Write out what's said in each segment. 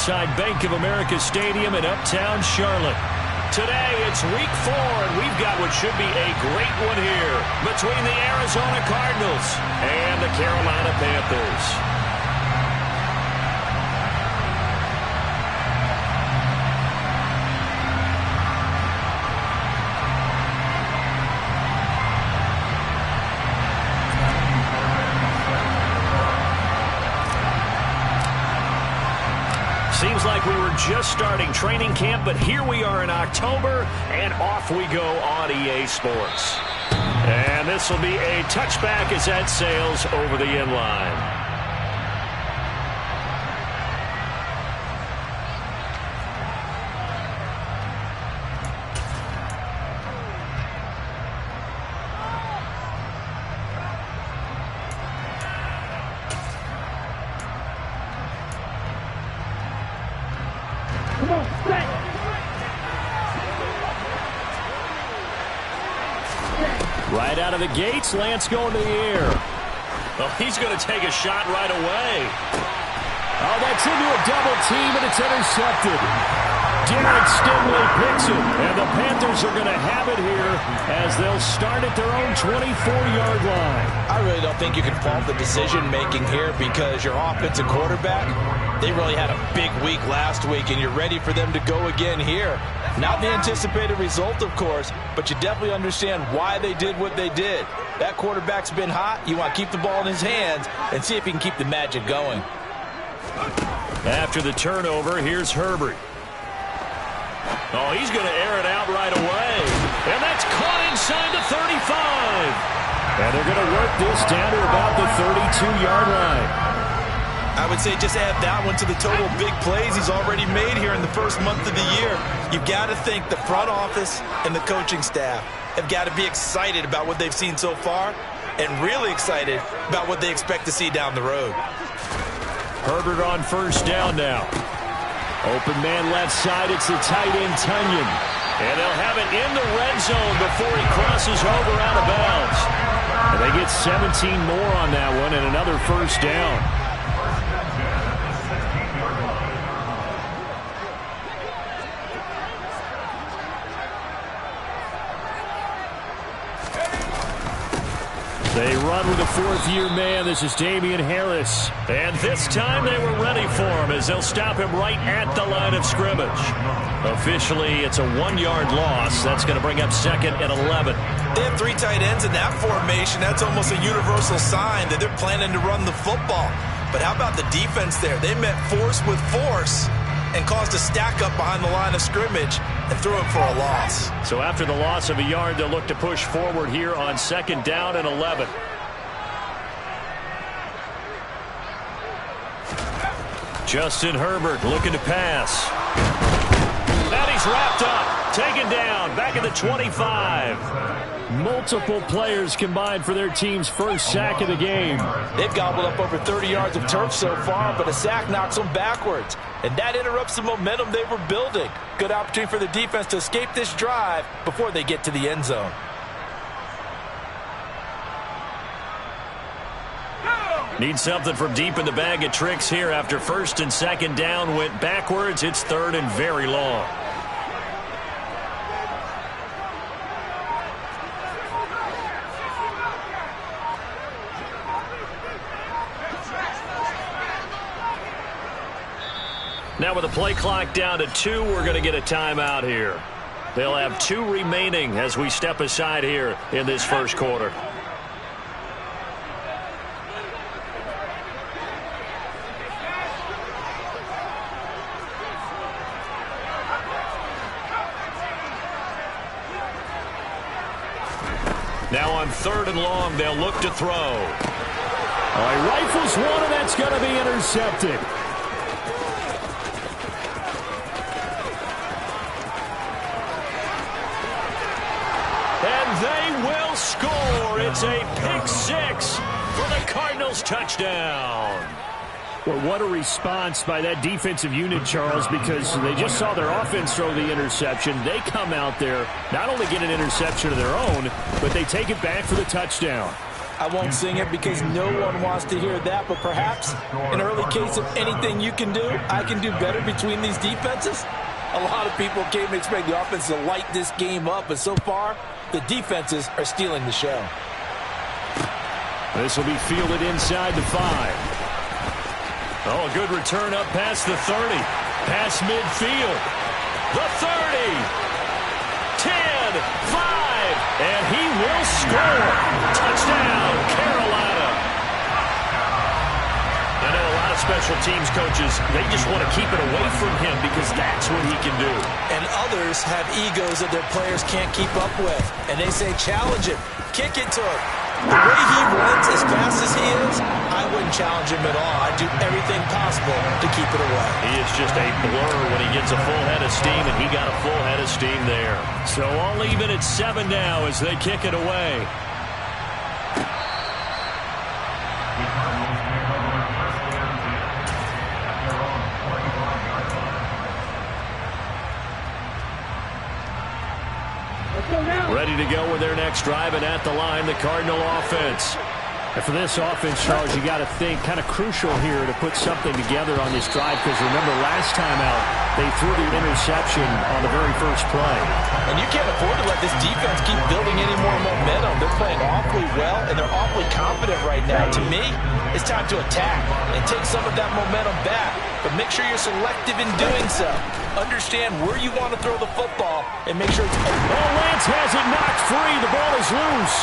inside Bank of America Stadium in Uptown Charlotte. Today, it's week 4, and we've got what should be a great one here between the Arizona Cardinals and the Carolina Panthers. Seems like we were just starting training camp, but here we are in October, and off we go on EA Sports. And this will be a touchback as that sails over the end line. Right out of the gates, Lance going to the air. Well, he's going to take a shot right away. Oh, that's into a double team, and it's intercepted. Derek Stingley picks it, and the Panthers are going to have it here as they'll start at their own 24-yard line. I really don't think you can fault the decision-making here because your offensive quarterback, they really had a big week last week, and you're ready for them to go again here. Not the anticipated result, of course, but you definitely understand why they did what they did. That quarterback's been hot. You want to keep the ball in his hands and see if he can keep the magic going. After the turnover, here's Herbert. Oh, he's going to air it out right away. And that's caught inside the 35. And they're going to work this down to about the 32-yard line. I would say just add that one to the total big plays he's already made here in the first month of the year. You've got to think the front office and the coaching staff have got to be excited about what they've seen so far and really excited about what they expect to see down the road. Herbert on first down now. Open man left side, it's the tight end Tunyon. And they'll have it in the red zone before he crosses over out of bounds. And they get 17 more on that one and another first down. They run with a fourth-year man. This is Damian Harris. And this time they were ready for him as they'll stop him right at the line of scrimmage. Officially, it's a 1-yard loss. That's going to bring up second and 11. They have 3 tight ends in that formation. That's almost a universal sign that they're planning to run the football. But how about the defense there? They met force with force and caused a stack up behind the line of scrimmage and threw him for a loss. So after the loss of a yard, they'll look to push forward here on second down and 11. Justin Herbert looking to pass. And he's wrapped up, taken down, back at the 25. Multiple players combined for their team's first sack of the game. They've gobbled up over 30 yards of turf so far, but a sack knocks them backwards. And that interrupts the momentum they were building. Good opportunity for the defense to escape this drive before they get to the end zone. Need something from deep in the bag of tricks here after first and second down went backwards. It's third and very long. Now with the play clock down to 2, we're going to get a timeout here. They'll have 2 remaining as we step aside here in this first quarter. Now on third and long, they'll look to throw. Oh, he rifles one, and that's going to be intercepted. And they will score. It's a pick 6 for the Cardinals touchdown. Well, what a response by that defensive unit, Charles, because they just saw their offense throw the interception. They come out there, not only get an interception of their own, but they take it back for the touchdown. I won't sing it because no one wants to hear that, but perhaps an early case of anything you can do, I can do better between these defenses. A lot of people came to expect the offense to light this game up, but so far, the defenses are stealing the show. This will be fielded inside the 5. Oh, a good return up past the 30. Past midfield. The 30. 10, 5, and he will score. Touchdown, Carolina. I know a lot of special teams coaches, they just want to keep it away from him because that's what he can do. And others have egos that their players can't keep up with. And they say, challenge him, kick it to him. The way he runs as fast as he is, I wouldn't challenge him at all. I'd do everything possible to keep it away. He is just a blur when he gets a full head of steam, and he got a full head of steam there. So all even at 7 now as they kick it away. Ready to go with their next drive, and at the line, the Cardinal offense. And for this offense, Charles, you got to think kind of crucial here to put something together on this drive, because remember last time out, they threw the interception on the very first play. And you can't afford to let this defense keep building any more momentum. They're playing awfully well, and they're awfully confident right now. To me, it's time to attack and take some of that momentum back. But make sure you're selective in doing so. Understand where you want to throw the football and make sure it's open. Oh, Lance has it knocked free. The ball is loose.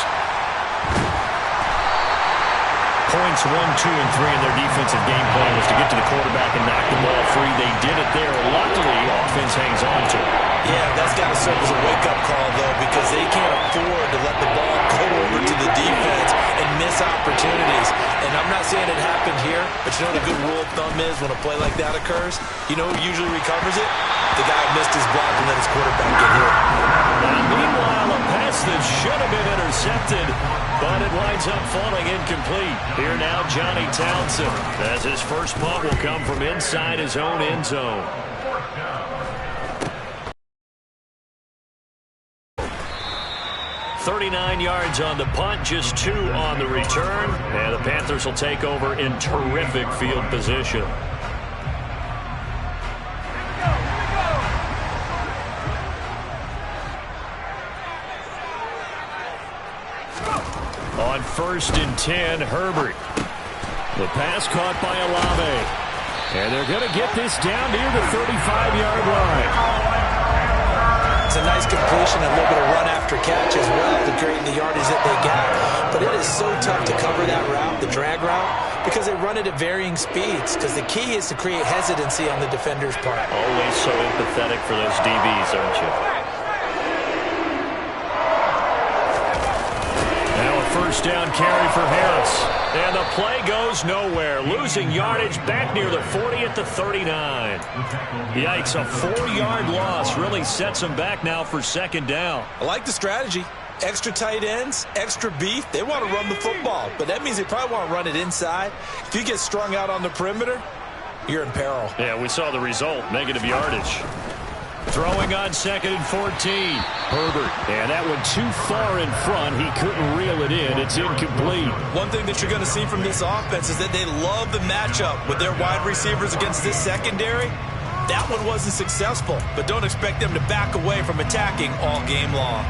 Points 1, 2, and 3 in their defensive game plan was to get to the quarterback and knock the ball free. They did it there. Luckily, offense hangs on to it. Yeah, that's got to serve as a wake-up call, though, because they can't afford to let the ball go over to the defense and miss opportunities. And I'm not saying it happened here, but you know what a good rule of thumb is when a play like that occurs? You know who usually recovers it? The guy who missed his block and let his quarterback get hit. And meanwhile, a pass that should have been intercepted, but it winds up falling incomplete. Here now, Johnny Townsend, as his first punt will come from inside his own end zone. .39 yards on the punt, just 2 on the return, and the Panthers will take over in terrific field position. On 1st and 10, Herbert. The pass caught by Olave. And they're going to get this down near the 35-yard line. It's a nice completion, a little bit of run after catch as well to create the yardage that they got. But it is so tough to cover that route, the drag route, because they run it at varying speeds. Because the key is to create hesitancy on the defender's part. Always so empathetic for those DBs, aren't you? Now a first down carry for Harris. And the play goes nowhere. Losing yardage back near the 40 at the 39. Yikes, a 4-yard loss really sets them back now for 2nd down. I like the strategy. Extra tight ends, extra beef. They want to run the football, but that means they probably want to run it inside. If you get strung out on the perimeter, you're in peril. Yeah, we saw the result, negative yardage. Throwing on 2nd and 14. Herbert, and that one too far in front. He couldn't reel it in. It's incomplete. One thing that you're going to see from this offense is that they love the matchup with their wide receivers against this secondary. That one wasn't successful, but don't expect them to back away from attacking all game long.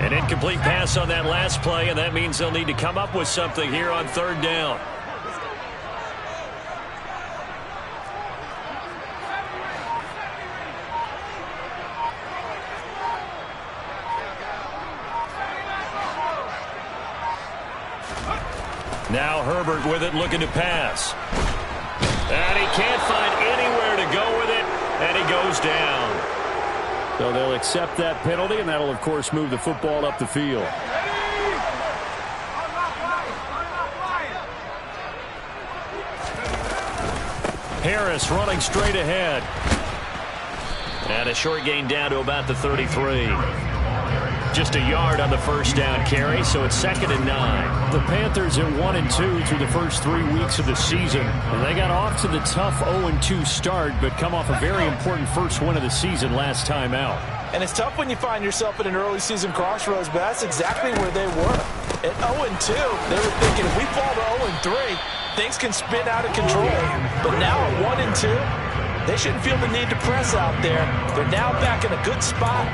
An incomplete pass on that last play, and that means they'll need to come up with something here on 3rd down. Now Herbert with it, looking to pass. And he can't find anywhere to go with it, and he goes down. So they'll accept that penalty, and that'll, of course, move the football up the field. Harris running straight ahead. And a short gain down to about the 33. Just a yard on the first down carry, so it's 2nd and 9. The Panthers at 1-2 through the first 3 weeks of the season. And they got off to the tough 0-2 start, but come off a very important first win of the season last time out. And it's tough when you find yourself at an early season crossroads, but that's exactly where they were. At 0-2, they were thinking if we fall to 0-3, things can spin out of control. But now at 1-2, they shouldn't feel the need to press out there. They're now back in a good spot.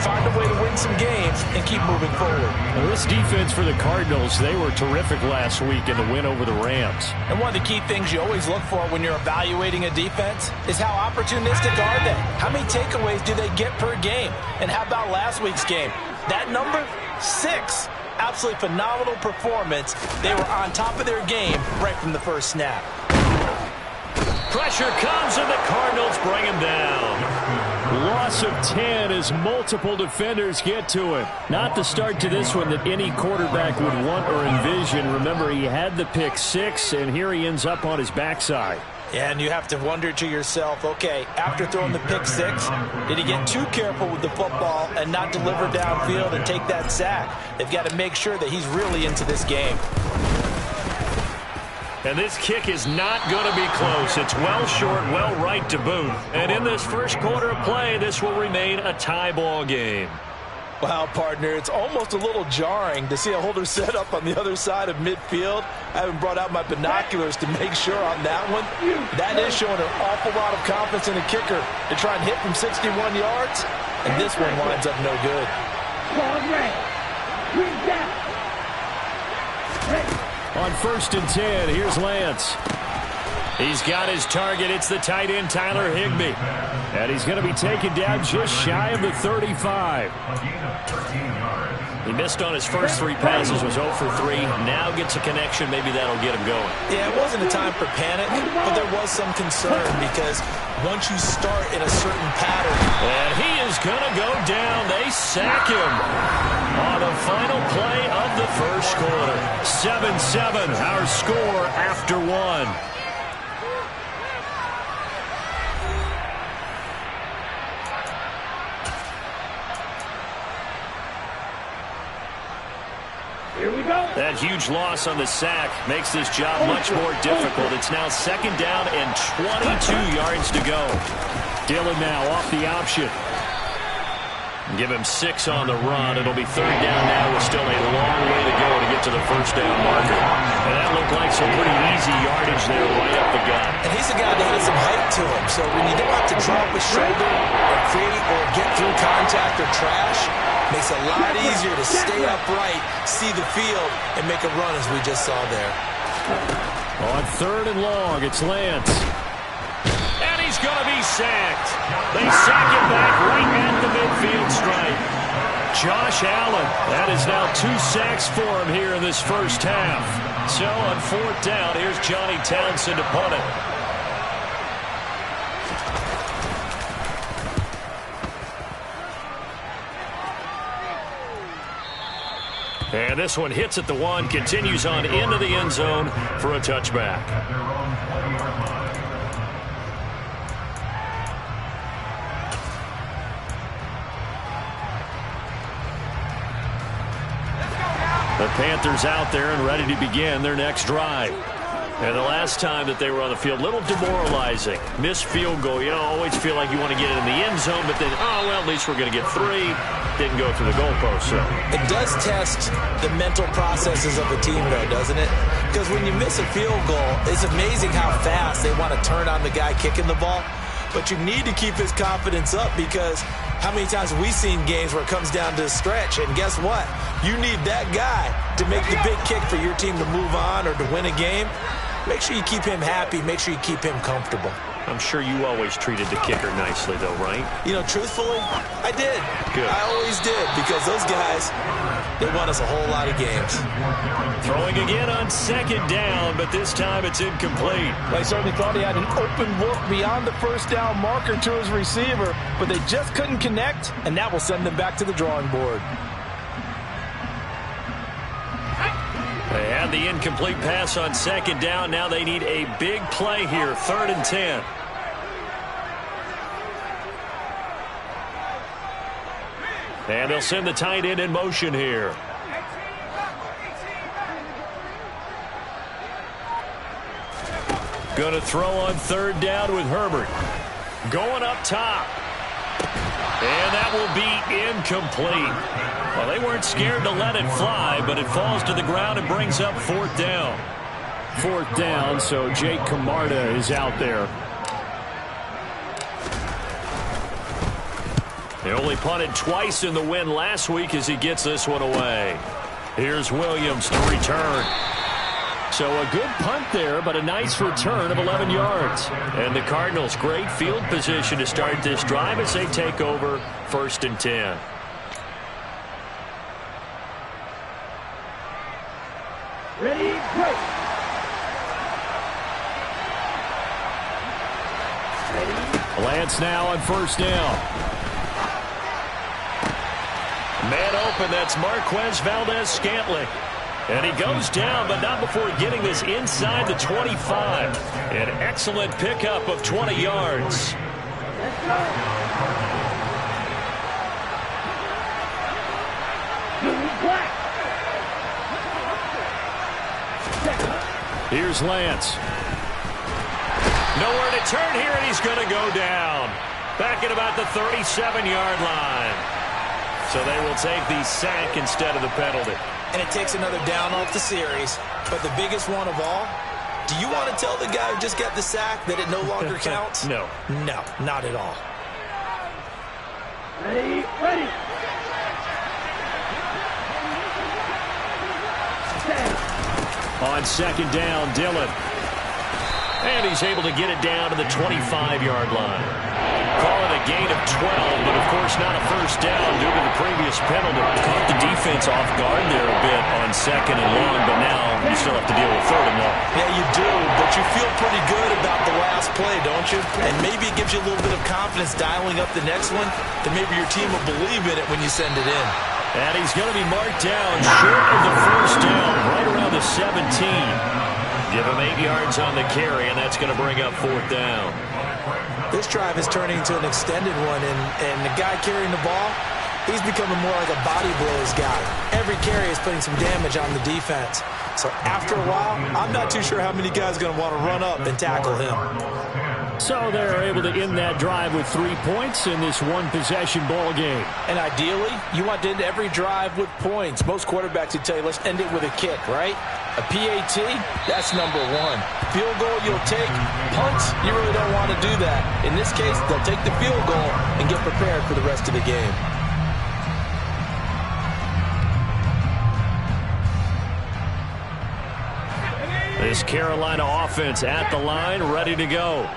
Find a way to win some games and keep moving forward. Well, this defense for the Cardinals, they were terrific last week in the win over the Rams. And one of the key things you always look for when you're evaluating a defense is how opportunistic are they? How many takeaways do they get per game? And how about last week's game? That number, 6. Absolutely phenomenal performance. They were on top of their game right from the first snap. Pressure comes, and the Cardinals bring him down. Loss of 10 as multiple defenders get to him. Not the start to this one that any quarterback would want or envision. Remember, he had the pick 6, and here he ends up on his backside. Yeah, and you have to wonder to yourself, okay, after throwing the pick 6, did he get too careful with the football and not deliver downfield and take that sack? They've got to make sure that he's really into this game. And this kick is not going to be close. It's well short, well right to boot. And in this first quarter of play, this will remain a tie ball game. Wow, partner, it's almost a little jarring to see a holder set up on the other side of midfield. I haven't brought out my binoculars to make sure on that one. That is showing an awful lot of confidence in the kicker to try and hit from 61 yards. And this one winds up no good. On 1st and 10, here's Lance. He's got his target. It's the tight end, Tyler Higbee. And he's going to be taken down just shy of the 35. He missed on his first 3 passes, was 0 for 3. Now gets a connection. Maybe that'll get him going. Yeah, it wasn't a time for panic, but there was some concern because once you start in a certain pattern. And he is going to go down. They sack him on the final play of the first quarter. 7-7, our score after 1. That huge loss on the sack makes this job much more difficult. It's now 2nd down and 22 yards to go. Dillon now off the option. Give him 6 on the run. It'll be 3rd down now with still a long way to go to get to the first down marker. And that looked like some pretty easy yardage there right up the gut. And he's a guy that has some height to him. So when you don't have to drop a shoulder or create or get through contact or trash, makes it a lot easier to stay upright, see the field, and make a run as we just saw there. On 3rd and long, it's Lance. And he's going to be sacked. They sack him back right at the midfield stripe. Josh Allen, that is now 2 sacks for him here in this first half. So on 4th down, here's Johnny Townsend to punt it. And this one hits at the 1, continues on into the end zone for a touchback. The Panthers out there and ready to begin their next drive. And the last time that they were on the field, a little demoralizing. Missed field goal. You know, always feel like you want to get it in the end zone, but then, oh, well, at least we're going to get 3. Didn't go through the goalpost, so. It does test the mental processes of a team, though, doesn't it? Because when you miss a field goal, it's amazing how fast they want to turn on the guy kicking the ball. But you need to keep his confidence up because how many times have we seen games where it comes down to a stretch? And guess what? You need that guy to make the big kick for your team to move on or to win a game. Make sure you keep him happy. Make sure you keep him comfortable. I'm sure you always treated the kicker nicely, though, right? You know, truthfully, I did. Good. I always did because those guys, they won us a whole lot of games. Throwing again on 2nd down, but this time it's incomplete. I certainly thought he had an open look beyond the first down marker to his receiver, but they just couldn't connect, and that will send them back to the drawing board. They had the incomplete pass on 2nd down. Now they need a big play here, 3rd and 10. And they'll send the tight end in motion here. Going to throw on third down with Herbert. Going up top. And that will be incomplete. Well, they weren't scared to let it fly, but it falls to the ground and brings up fourth down. Fourth down, so Jake Camarda is out there. They only punted twice in the win last week as he gets this one away. Here's Williams to return. So a good punt there, but a nice return of 11 yards. And the Cardinals, great field position to start this drive as they take over 1st and 10. Ready, break. Lance now on first down. Man open, that's Marquez Valdez-Scantling. And he goes down, but not before getting this inside the 25. An excellent pickup of 20 yards. Here's Lance. Nowhere to turn here, and he's going to go down. Back at about the 37-yard line. So they will take the sack instead of the penalty. And it takes another down off the series. But the biggest one of all, do you want to tell the guy who just got the sack that it no longer counts? No. No, not at all. Ready, ready. On second down, Dillon. And he's able to get it down to the 25-yard line. Call it a gain of 12, but of course not a first down due to the previous penalty. Caught the defense off guard there a bit on second and long, but now you still have to deal with third and long. Yeah, you do, but you feel pretty good about the last play, don't you? And maybe it gives you a little bit of confidence dialing up the next one, that maybe your team will believe in it when you send it in. And he's going to be marked down short of the first down, right around the 17. Give him 8 yards on the carry, and that's going to bring up fourth down. This drive is turning into an extended one, and the guy carrying the ball, he's becoming more like a body blows guy. Every carry is putting some damage on the defense. So after a while, I'm not too sure how many guys are going to want to run up and tackle him. So they're able to end that drive with 3 points in this one-possession ball game. And ideally, you want to end every drive with points. Most quarterbacks would tell you, let's end it with a kick, right? A PAT, that's number one. Field goal, you'll take. Punts, you really don't want to do that. In this case, they'll take the field goal and get prepared for the rest of the game. This Carolina offense at the line, ready to go.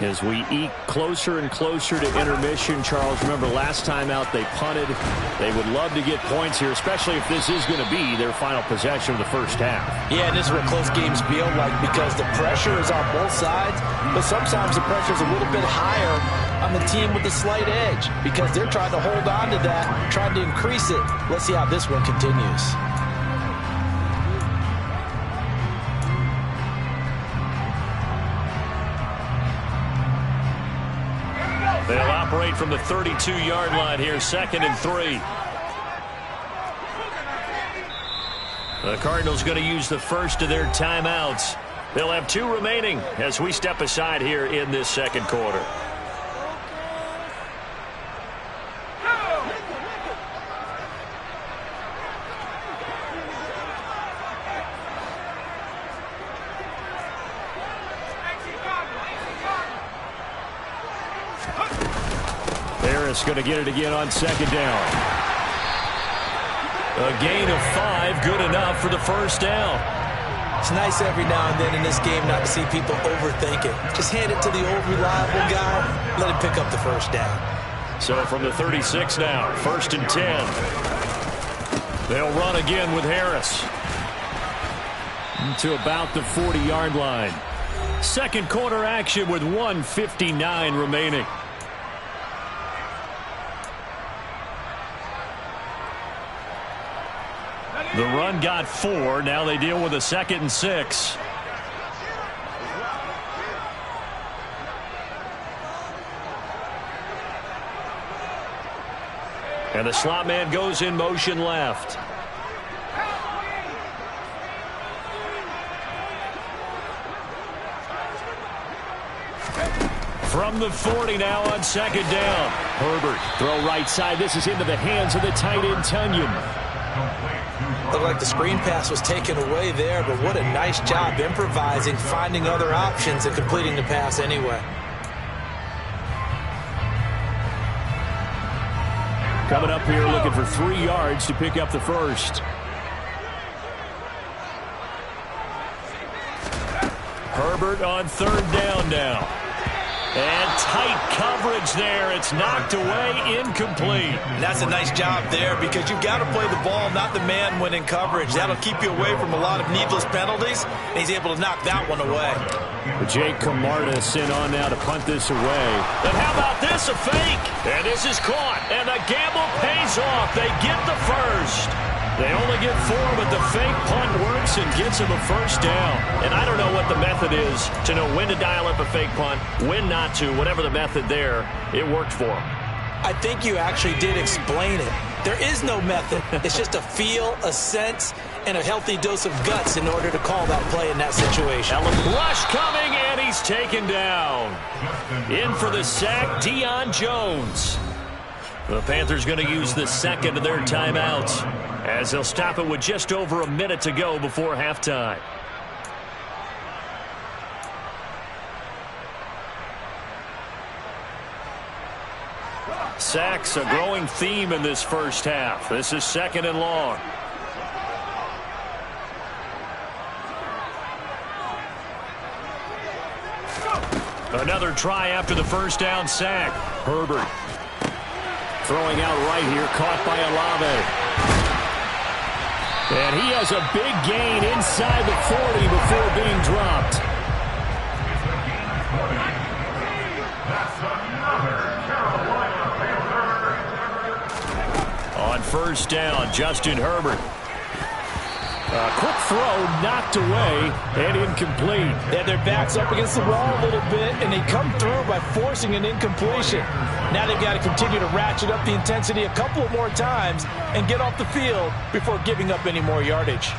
As we eke closer and closer to intermission, Charles, remember last time out they punted. They would love to get points here, especially if this is going to be their final possession of the first half. Yeah, and this is what close games feel like because the pressure is on both sides, but sometimes the pressure is a little bit higher on the team with the slight edge because they're trying to hold on to that, trying to increase it. Let's see how this one continues. They'll operate from the 32-yard line here, 2nd and 3. The Cardinals going to use the first of their timeouts. They'll have 2 remaining as we step aside here in this second quarter. Harris going to get it again on second down. A gain of 5, good enough for the first down. It's nice every now and then in this game not to see people overthink it. Just hand it to the old reliable guy, let him pick up the first down. So from the 36 now, 1st and 10. They'll run again with Harris. To about the 40-yard line. Second quarter action with 1:59 remaining. The run got 4. Now they deal with a 2nd and 6. And the slot man goes in motion left. From the 40 now on second down. Herbert, throw right side. This is into the hands of the tight end, Tunyon. Looked like the screen pass was taken away there, but what a nice job improvising, finding other options, and completing the pass anyway. Coming up here looking for 3 yards to pick up the first. Herbert on third down now. And tight coverage there. It's knocked away, incomplete. And that's a nice job there because you've got to play the ball, not the man when in coverage. That'll keep you away from a lot of needless penalties, and he's able to knock that one away. Jake Camarda sent on now to punt this away. But how about this, a fake? And this is caught, and the gamble pays off. They get the first. They only get 4, but the fake punt works and gets him a first down. And I don't know what the method is to know when to dial up a fake punt, when not to. Whatever the method there, it worked for him. I think you actually did explain it. There is no method. It's just a feel, a sense, and a healthy dose of guts in order to call that play in that situation. Rush coming, and he's taken down. In for the sack, Deion Jones. The Panthers going to use the second of their timeouts, as they'll stop it with just over a minute to go before halftime. Sacks, a growing theme in this first half. This is second and long. Another try after the first down sack. Herbert throwing out right here, caught by Olave. And he has a big gain inside the 40 before being dropped. On first down, Justin Herbert. A quick throw knocked away and incomplete. They had their backs up against the wall a little bit, and they come through by forcing an incompletion. Now they've got to continue to ratchet up the intensity a couple more times and get off the field before giving up any more yardage.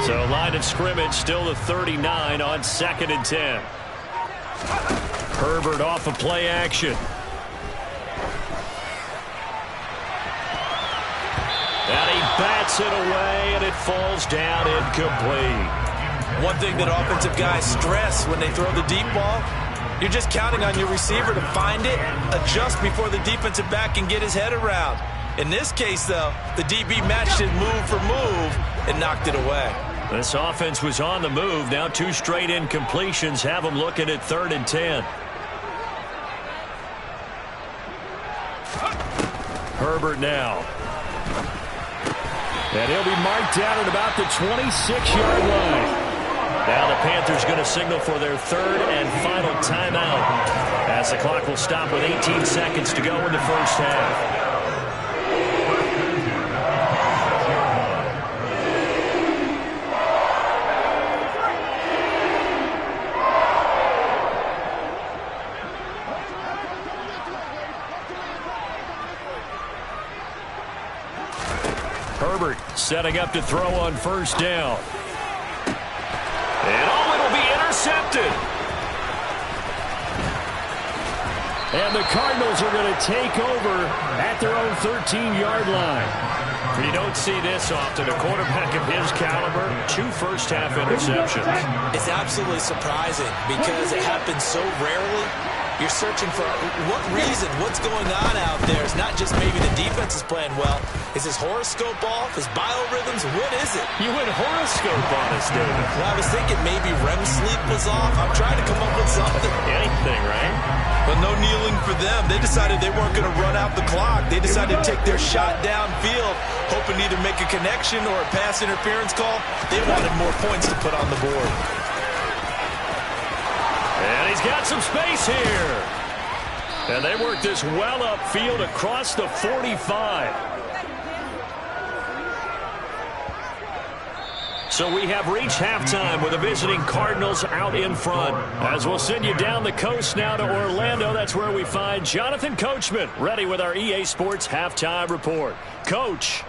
So line of scrimmage still the 39 on 2nd and 10. Herbert off of play action. And he bats it away, and it falls down incomplete. One thing that offensive guys stress when they throw the deep ball, you're just counting on your receiver to find it, adjust before the defensive back can get his head around. In this case, though, the DB matched it move for move and knocked it away. This offense was on the move. Now 2 straight incompletions have them looking at 3rd and 10. Herbert now. And he'll be marked down at about the 26-yard line. Now the Panthers going to signal for their 3rd and final timeout, as the clock will stop with 18 seconds to go in the first half. Herbert setting up to throw on first down. And it'll be intercepted. And the Cardinals are going to take over at their own 13-yard line. You don't see this often. A quarterback of his caliber, 2 first-half interceptions. It's absolutely surprising because it happens so rarely. You're searching for what reason, what's going on out there. It's not just maybe the defense is playing well. Is his horoscope off? His biorhythms? What is it? You went horoscope on us, David. Well, I was thinking maybe REM sleep was off. I'm trying to come up with something. Anything, right? But no kneeling for them. They decided they weren't going to run out the clock. They decided to take their shot downfield, hoping to either make a connection or a pass interference call. They wanted more points to put on the board. And he's got some space here. And they work this well upfield across the 45. So we have reached halftime with the visiting Cardinals out in front. As we'll send you down the coast now to Orlando, that's where we find Jonathan Coachman, ready with our EA Sports Halftime Report. Coach.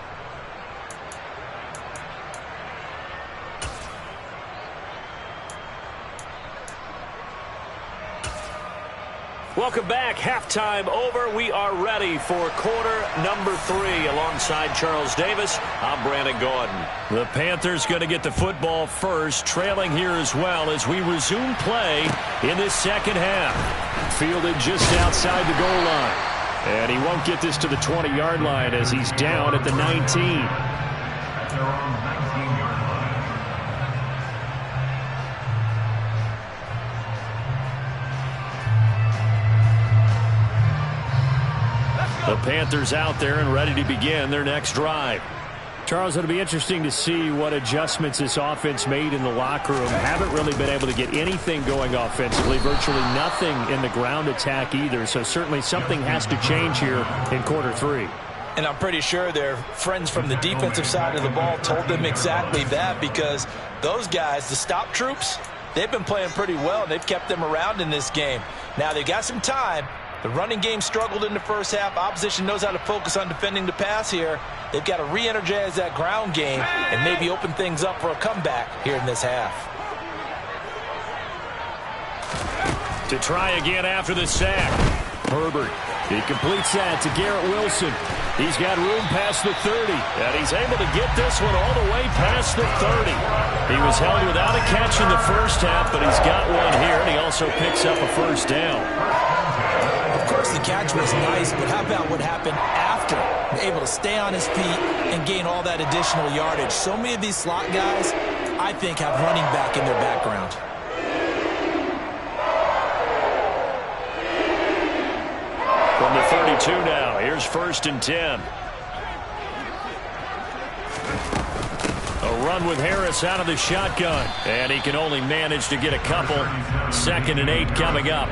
Welcome back. Halftime over. We are ready for quarter number 3. Alongside Charles Davis, I'm Brandon Gaudin. The Panthers going to get the football first, trailing here as well as we resume play in this second half. Fielded just outside the goal line. And he won't get this to the 20-yard line as he's down at the 19. The Panthers out there and ready to begin their next drive. Charles, it'll be interesting to see what adjustments this offense made in the locker room. Haven't really been able to get anything going offensively, virtually nothing in the ground attack either. So certainly something has to change here in quarter 3. And I'm pretty sure their friends from the defensive side of the ball told them exactly that, because those guys, the stop troops, they've been playing pretty well, and they've kept them around in this game. Now they got some time. The running game struggled in the first half. Opposition knows how to focus on defending the pass here. They've got to re-energize that ground game and maybe open things up for a comeback here in this half. To try again after the sack. Herbert. He completes that to Garrett Wilson. He's got room past the 30. And he's able to get this one all the way past the 30. He was held without a catch in the first half, but he's got one here, and he also picks up a first down. Of course, the catch was nice, but how about what happened after? Able to stay on his feet and gain all that additional yardage. So many of these slot guys, I think, have running back in their background. From the 32 now, here's 1st and 10. A run with Harris out of the shotgun, and he can only manage to get a couple. 2nd and 8 coming up.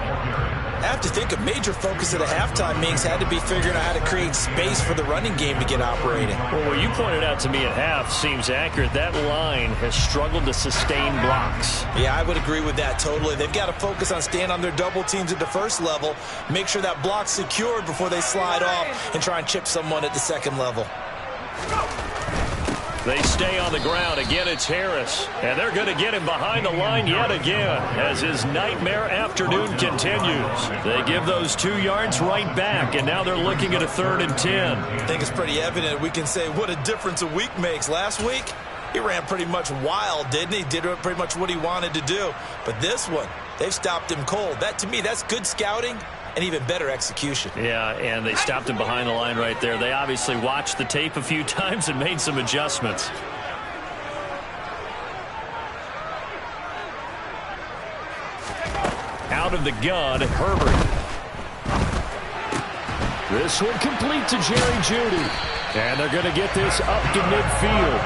I have to think a major focus at a halftime means had to be figuring out how to create space for the running game to get operating. Well, what you pointed out to me at half seems accurate. That line has struggled to sustain blocks. Yeah, I would agree with that totally. They've got to focus on staying on their double teams at the first level, make sure that block's secured before they slide off and try and chip someone at the second level. They stay on the ground. Again, it's Harris. And they're going to get him behind the line yet again as his nightmare afternoon continues. They give those 2 yards right back, and now they're looking at a 3rd and 10. I think it's pretty evident. We can say what a difference a week makes. Last week, he ran pretty much wild, didn't he? Did pretty much what he wanted to do. But this one, they've stopped him cold. That, to me, that's good scouting and even better execution. Yeah, and they stopped him behind the line right there. They obviously watched the tape a few times and made some adjustments. Out of the gun, Herbert. This one complete to Jerry Jeudy. And they're going to get this up to midfield.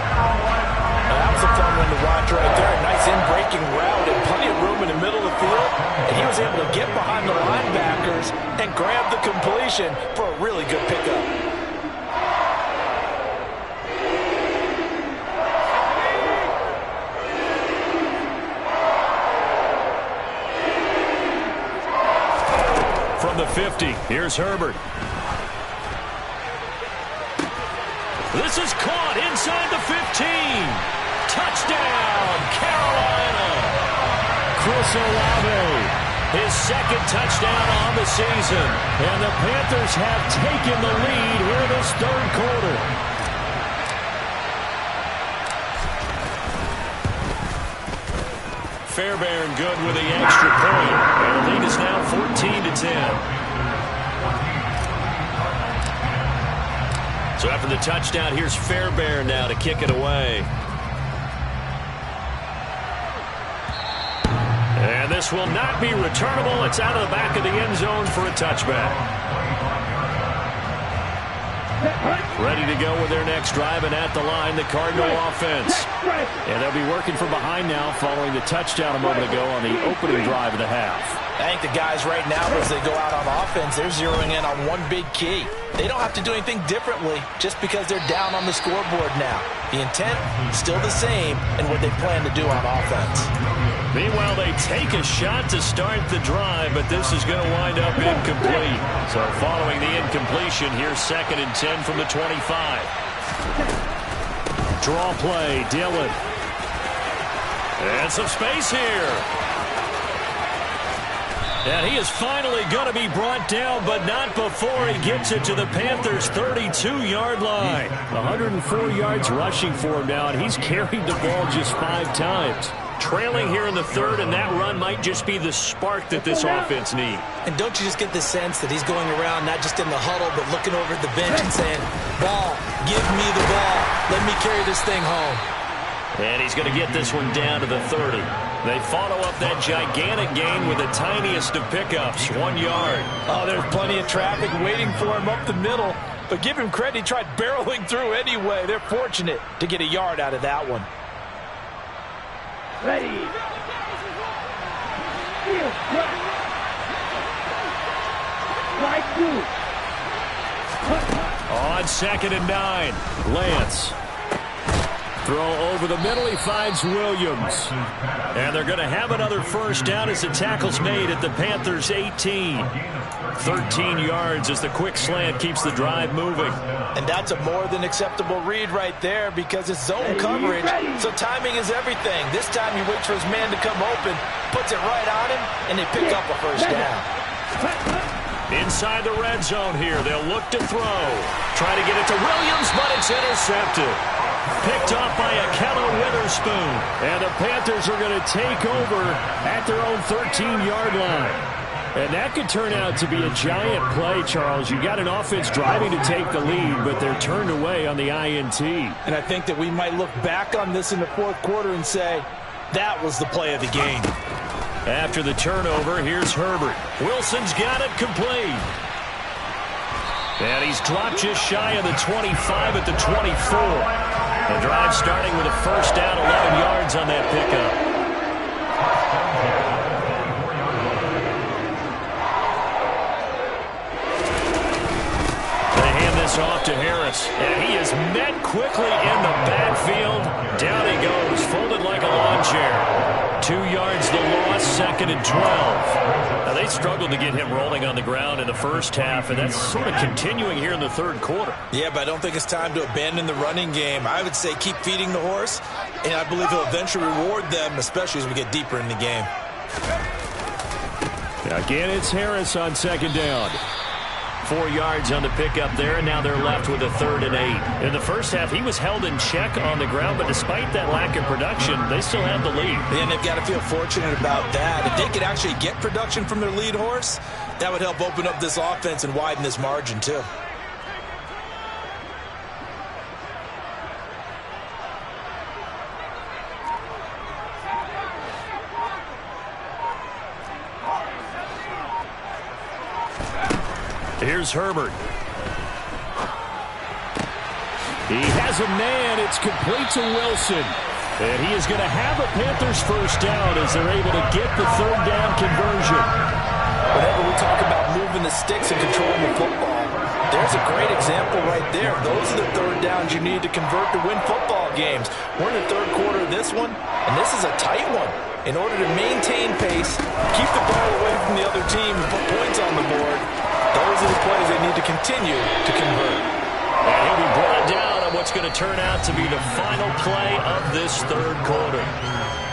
That was a fun one to watch right there. A nice in-breaking route and plenty of room in the middle of the field. And he was able to get behind the linebackers and grab the completion for a really good pickup. From the 50, here's Herbert. This is caught inside the 15. Touchdown, Carolina. Chris Olave, his 2nd touchdown on the season. And the Panthers have taken the lead here in this 3rd quarter. Fairbairn good with the extra point. And the lead is now 14-10. So after the touchdown, here's Fairbairn now to kick it away. And this will not be returnable. It's out of the back of the end zone for a touchback. Ready to go with their next drive, and at the line, the Cardinal offense. And they'll be working from behind now following the touchdown a moment ago on the opening drive of the half. I think the guys right now, as they go out on offense, they're zeroing in on one big key. They don't have to do anything differently just because they're down on the scoreboard now. The intent, still the same, and what they plan to do on offense. Meanwhile, they take a shot to start the drive, but this is going to wind up incomplete. So following the incompletion, here's 2nd and 10 from the 25. Draw play, Dillon. And some space here. And he is finally going to be brought down, but not before he gets it to the Panthers' 32-yard line. 104 yards rushing for him now, and he's carried the ball just 5 times. Trailing here in the 3rd, and that run might just be the spark that this offense needs. And don't you just get the sense that he's going around not just in the huddle, but looking over at the bench and saying, ball, give me the ball. Let me carry this thing home. And he's going to get this one down to the 30. They follow up that gigantic gain with the tiniest of pickups, 1 yard. Oh, there's plenty of traffic waiting for him up the middle. But give him credit, he tried barreling through anyway. They're fortunate to get a yard out of that one. Ready. On 2nd and 9, Lance. Throw over the middle, he finds Williams. And they're going to have another first down as the tackle's made at the Panthers' 18. 13 yards as the quick slant keeps the drive moving. And that's a more than acceptable read right there because it's zone coverage, so timing is everything. This time he waits for his man to come open, puts it right on him, and they pick up a first down. Inside the red zone here, they'll look to throw. Try to get it to Williams, but it's intercepted. Picked off by Ahkello Witherspoon. And the Panthers are going to take over at their own 13-yard line. And that could turn out to be a giant play, Charles. You got an offense driving to take the lead, but they're turned away on the INT. And I think that we might look back on this in the 4th quarter and say, that was the play of the game. After the turnover, here's Herbert. Wilson's got it complete. And he's dropped just shy of the 25 at the 24. The drive starting with a first down, 11 yards on that pickup. They hand this off to Harris, and he is met quickly in the backfield. Down he goes, folded like a lawn chair. 2 yards the loss, 2nd and 12. Now, they struggled to get him rolling on the ground in the first half, and that's sort of continuing here in the 3rd quarter. Yeah, but I don't think it's time to abandon the running game. I would say keep feeding the horse, and I believe he'll eventually reward them, especially as we get deeper in the game. Again, it's Harris on 2nd down. 4 yards on the pickup there, and now they're left with a 3rd and 8. In the first half, he was held in check on the ground, but despite that lack of production, they still have the lead. And they've got to feel fortunate about that. If they could actually get production from their lead horse, that would help open up this offense and widen this margin too. Here's Herbert. He has a man. It's complete to Wilson. And he is going to have a Panthers first down as they're able to get the 3rd down conversion. Whenever we talk about moving the sticks and controlling the football, there's a great example right there. Those are the 3rd downs you need to convert to win football games. We're in the 3rd quarter of this one, and this is a tight one. In order to maintain pace, keep the ball away from the other team, and put points on the board, those are the plays they need to continue to convert. And he'll be brought down on what's going to turn out to be the final play of this 3rd quarter.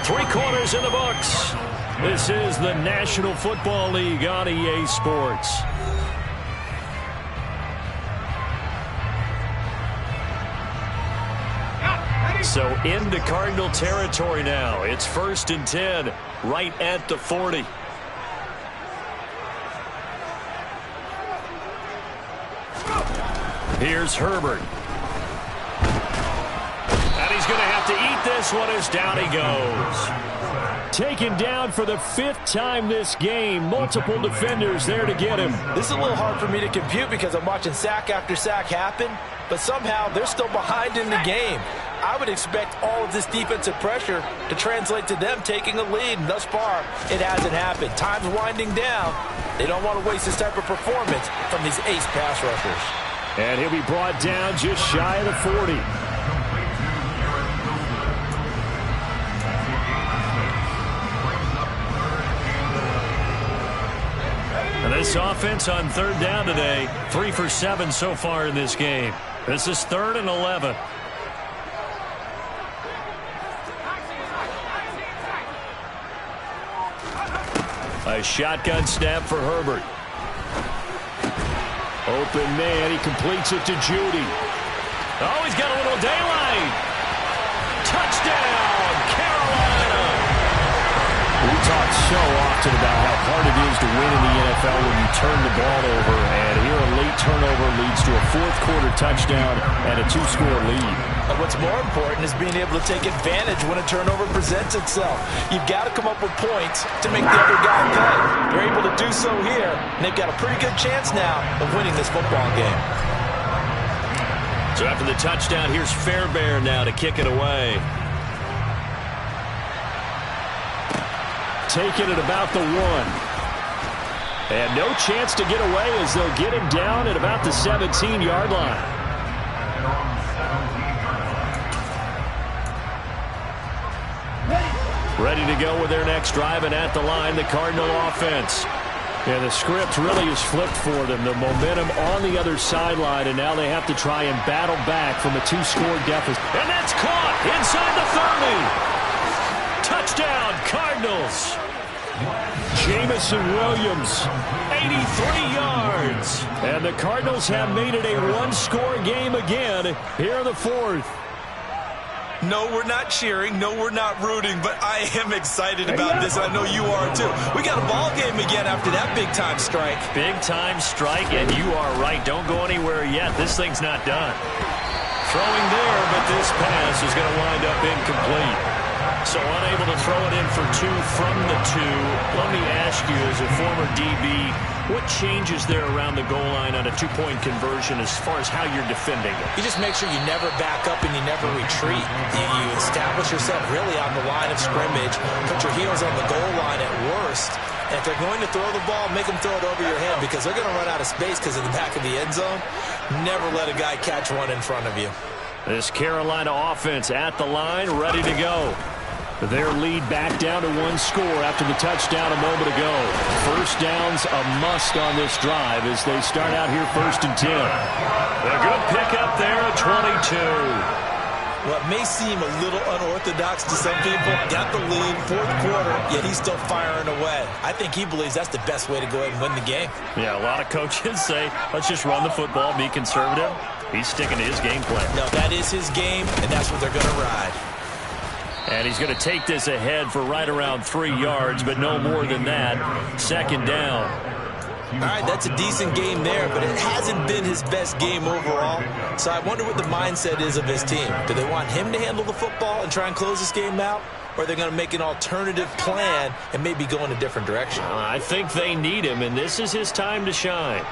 3 quarters in the books. This is the National Football League on EA Sports. So into Cardinal territory now. It's 1st and 10, right at the 40. Here's Herbert. And he's going to have to eat this one as down he goes. taken down for the 5th time this game. Multiple defenders there to get him. This is a little hard for me to compute because I'm watching sack after sack happen, but somehow they're still behind in the game. I would expect all of this defensive pressure to translate to them taking a lead, and thus far, it hasn't happened. Time's winding down. They don't want to waste this type of performance from these ace pass rushers. And he'll be brought down just shy of the 40. And this offense on 3rd down today, 3 for 7 so far in this game. This is 3rd and 11. A shotgun snap for Herbert. Open man, he completes it to Judy. Oh, he's got a little daylight. Touchdown, Carolina. We talk so often about how hard it is to win in the NFL when you turn the ball over, and here a late turnover leads to a 4th quarter touchdown and a 2-score lead. And what's more important is being able to take advantage when a turnover presents itself. You've got to come up with points to make the other guy pay. They're able to do so here, and they've got a pretty good chance now of winning this football game. So after the touchdown, here's Fairbairn now to kick it away. Taking it about the 1. And no chance to get away as they'll get him down at about the 17-yard line. Ready to go with their next drive, and at the line, the Cardinal offense. And the script really is flipped for them. The momentum on the other sideline, and now they have to try and battle back from a 2-score deficit. And that's caught inside the 30. Touchdown, Cardinals. Jamison Williams, 83 yards. And the Cardinals have made it a 1-score game again here in the 4th. No, we're not cheering. No, we're not rooting, but I am excited about this. I know you are, too. We got a ball game again after that big-time strike. Big-time strike, and you are right. Don't go anywhere yet. This thing's not done. Throwing there, but this pass is going to wind up incomplete. So unable to throw it in for 2 from the 2. Let me ask you, as a former DB, what changes there around the goal line on a 2-point conversion as far as how you're defending it? You just make sure you never back up and you never retreat. You establish yourself really on the line of scrimmage, put your heels on the goal line at worst. And if they're going to throw the ball, make them throw it over your head because they're going to run out of space because of the back of the end zone. Never let a guy catch one in front of you. This Carolina offense at the line, ready to go. Their lead back down to 1 score after the touchdown a moment ago. First down's a must on this drive as they start out here 1st and 10. A good pickup there at 22. What may seem a little unorthodox to some people, got the lead, 4th quarter, yet he's still firing away. I think he believes that's the best way to go ahead and win the game. Yeah, a lot of coaches say, let's just run the football, be conservative. He's sticking to his game plan. No, that is his game, and that's what they're going to ride. And he's going to take this ahead for right around 3 yards, but no more than that. 2nd down. All right, that's a decent game there, but it hasn't been his best game overall. So I wonder what the mindset is of his team. Do they want him to handle the football and try and close this game out? Or are they going to make an alternative plan and maybe go in a different direction? I think they need him, and this is his time to shine.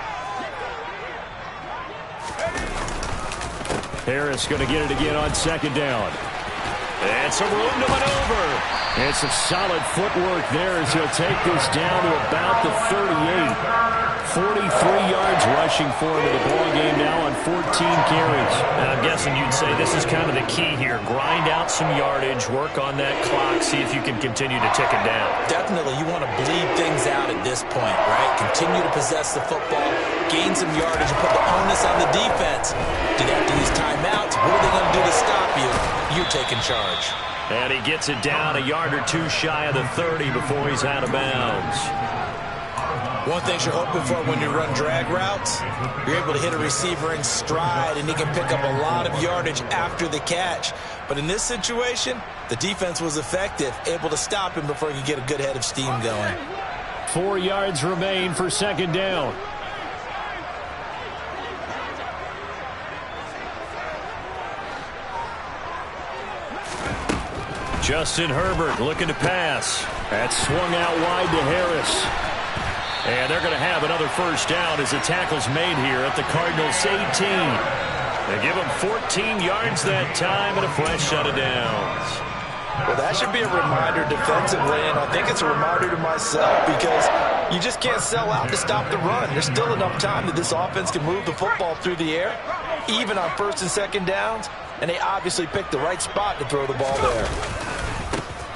Harris going to get it again on 2nd down. And some room to maneuver. And some solid footwork there as he'll take this down to about the 38. 43 yards rushing for him in the ball game now on 14 carries. And I'm guessing you'd say this is kind of the key here. Grind out some yardage, work on that clock, see if you can continue to tick it down. Definitely, you want to bleed things out at this point, right? Continue to possess the football, gain some yardage, and put the onus on the defense. Do they have to use timeouts? What are they going to do to stop you? You're taking charge. And he gets it down a yard or 2 shy of the 30 before he's out of bounds. One thing you're hoping for when you run drag routes, you're able to hit a receiver in stride, and he can pick up a lot of yardage after the catch. But in this situation, the defense was effective, able to stop him before he could get a good head of steam going. 4 yards remain for 2nd down. Justin Herbert looking to pass. That swung out wide to Harris. And they're going to have another first down as the tackle's made here at the Cardinals 18. They give them 14 yards that time and a fresh set of downs. Well, that should be a reminder defensively, and I think it's a reminder to myself because you just can't sell out to stop the run. There's still enough time that this offense can move the football through the air, even on first and second downs, and they obviously picked the right spot to throw the ball there.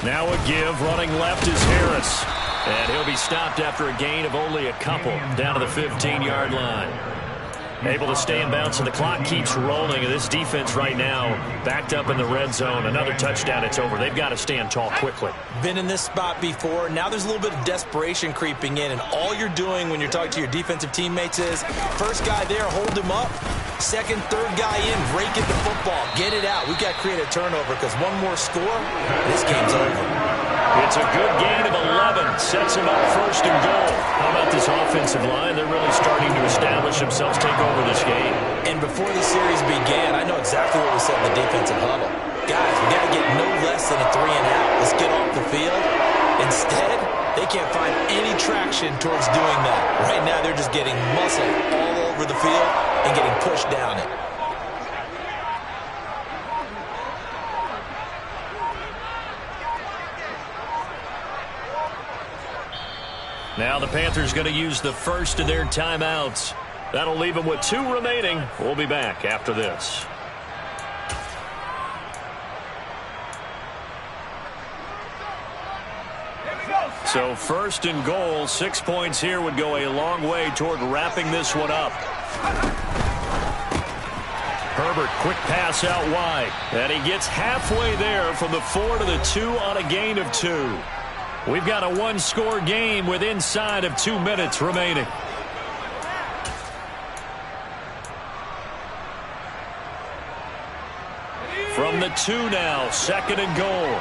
Now a give, running left is Harris. And he'll be stopped after a gain of only a couple down to the 15-yard line. Able to stay in bounds, and the clock keeps rolling. And this defense right now backed up in the red zone. Another touchdown, it's over. They've got to stand tall quickly. Been in this spot before. Now there's a little bit of desperation creeping in. And all you're doing when you're talking to your defensive teammates is, first guy there, hold him up. Second, third guy in, break it the football. Get it out. We've got to create a turnover because one more score, this game's over. It's a good gain of 11. Sets him up first and goal. How about this offensive line? They're really starting to establish themselves, take over this game. And before the series began, I know exactly what we said in the defensive huddle. Guys, we got to get no less than a 3-and-out. Let's get off the field. Instead, they can't find any traction towards doing that. Right now, they're just getting muscle all over the field and getting pushed down it. Now the Panthers going to use the first of their timeouts. That'll leave them with 2 remaining. We'll be back after this. So first and goal, 6 points here would go a long way toward wrapping this one up. Herbert, quick pass out wide. And he gets halfway there from the 4 to the 2 on a gain of 2. We've got a 1-score game with inside of 2 minutes remaining. From the 2 now, second and goal.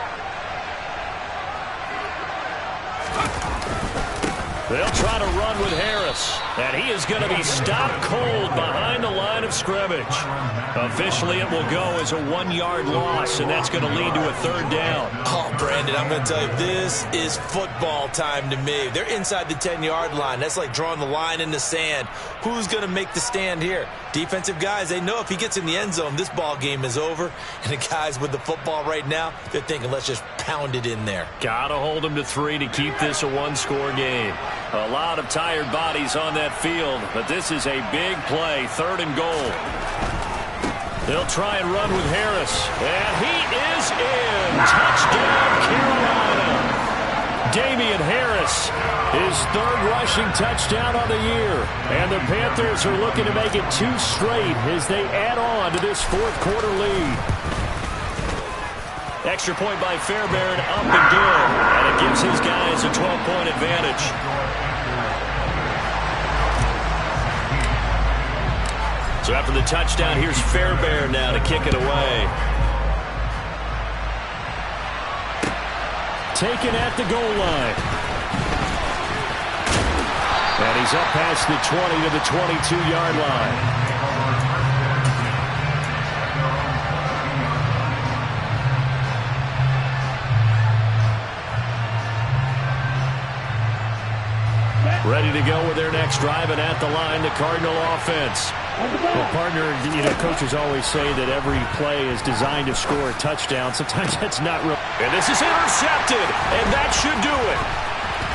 They'll try to run with Harris, and he is going to be stopped cold behind the line of scrimmage. Officially, it will go as a 1-yard loss, and that's going to lead to a 3rd down. Oh, Brandon, I'm going to tell you, this is football time to me. They're inside the 10-yard line. That's like drawing the line in the sand. Who's going to make the stand here? Defensive guys, they know if he gets in the end zone, this ball game is over. And the guys with the football right now, they're thinking, let's just pound it in there. Got to hold them to 3 to keep this a 1-score game. A lot of tired bodies on that field, but this is a big play, 3rd and goal. They'll try and run with Harris, and he is in. Touchdown, Carolina. Damian Harris, his 3rd rushing touchdown on the year. And the Panthers are looking to make it 2 straight as they add on to this 4th quarter lead. Extra point by Fairbairn, up and good. And it gives his guys a 12-point advantage. So after the touchdown, here's Fairbairn now to kick it away. Taken at the goal line. And he's up past the 20 to the 22-yard line. Ready to go with their next drive, and at the line, the Cardinal offense. Well, partner, coaches always say that every play is designed to score a touchdown. Sometimes that's not real. And this is intercepted, and that should do it.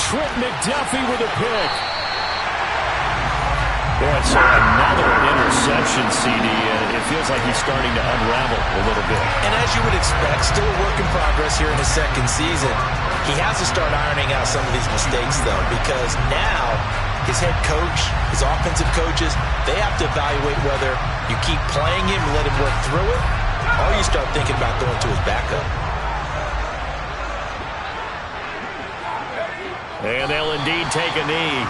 Trent McDuffie with a pick. Boy, so another interception, CD, and it feels like he's starting to unravel a little bit. And as you would expect, still a work in progress here in his 2nd season. He has to start ironing out some of these mistakes, though, because now his head coach, his offensive coaches, they have to evaluate whether you keep playing him and let him work through it, or you start thinking about going to his backup. And they'll indeed take a knee.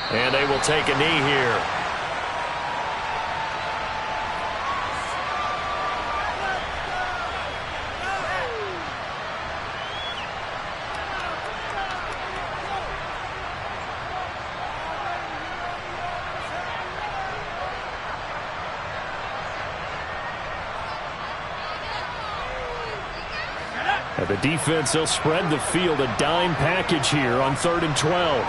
And they will take a knee here. And the defense, they'll spread the field, a dime package here on 3rd and 12.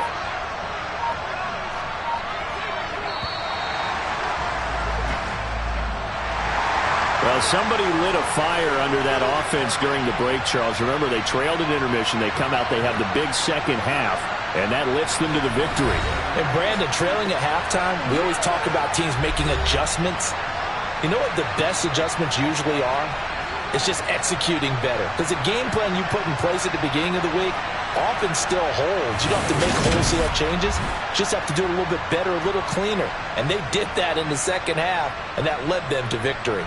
Well, somebody lit a fire under that offense during the break, Charles. Remember, they trailed at intermission. They come out, they have the big second half, and that lifts them to the victory. And Brandon, trailing at halftime, we always talk about teams making adjustments. You know what the best adjustments usually are? It's just executing better. Because the game plan you put in place at the beginning of the week often still holds. You don't have to make wholesale changes. You just have to do it a little bit better, a little cleaner. And they did that in the second half, and that led them to victory.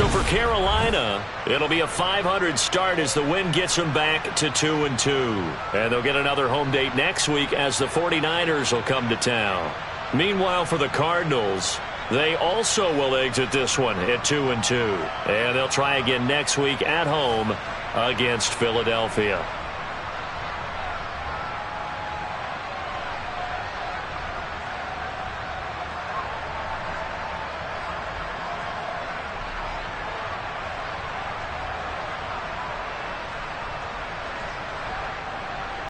So for Carolina, it'll be a .500 start as the win gets them back to 2-2. And they'll get another home date next week as the 49ers will come to town. Meanwhile, for the Cardinals, they also will exit this one at 2-2. And they'll try again next week at home against Philadelphia.